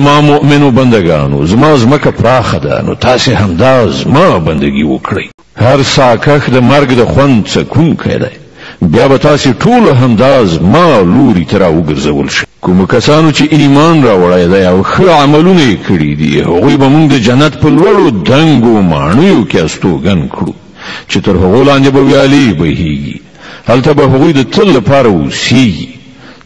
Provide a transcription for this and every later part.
زما مؤمنو بندگانو زما زمکه پراخه ده نو تاسې همدا زما بندگی وکړئ هر ساکخ د مرګ د خوند څکونکی دی بیا به تاسې ټول همدا زما لوري ته راوګرځول شئ کومو کسانو چې ایمان راوړی دی او ښه عملونه یې کړي دي هغوی به موږ د جنت په لوړو دنګو ماڼیو کې استوګن کړو چې تر هغو لاندې به ویالې بهیږي هلته به هغوی د تل لپاره اوسیږي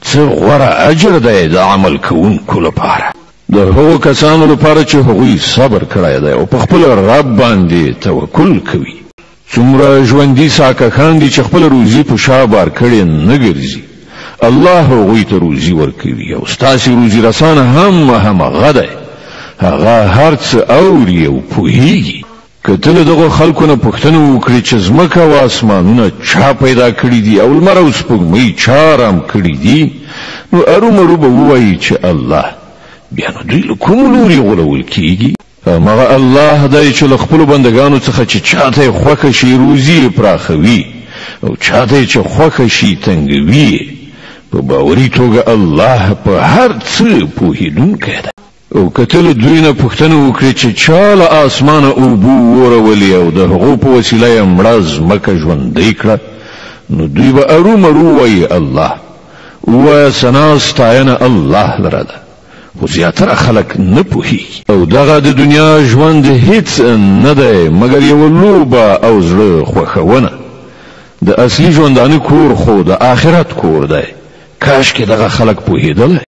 څه غوره اجر دی د عمل کوونکو لپاره د هغو کسانو لپاره چې هغوی صبر کړی دی او په خپل رب باندې توکل کوي څومره ژوندي ساکخان دي چې خپل روزي په شا بار کړې نه ګرځي الله هغوی ته روزي ورکوي او ستاسې روزي رسانه همغه دی هغه هر څه اوري او پوهیږي که ته له دغو خلکو نه پوښتنه وکړې چې ځمکه او اسمانونه چا پیدا کړي دي او لمر او سپوږمۍ چا رام کړي دي نو ارومرو به ووایي چې الله بیا نو دوی له کوم لوري غولول کیږي همغه الله دی چې له خپلو بندګانو څخه چې چاته یې خوښه شي روزي یې پراخوي او چاته یې چې خوښه شي تنګوي په باوري توګه الله په هر څه پوهېدونکی دی او که ته له دوی نه پوښتنه وکړې چې چا له اسمانه اوبه وورولې او د هغو په وسیله یې مړه ځمکه ژوندۍ کړه نو دوی به ارومرو وایي الله ووایه ثنا ستاینه الله لره ده خو زیاتره خلک نه پوهېږي او دغه د دنیا ژوند هیڅ نه دی مګر یوه لوبه او زړه خوښونه د اصلي ژوندانه کور خو د آخرت کور دی کاشکې دغه خلک پوهېدلی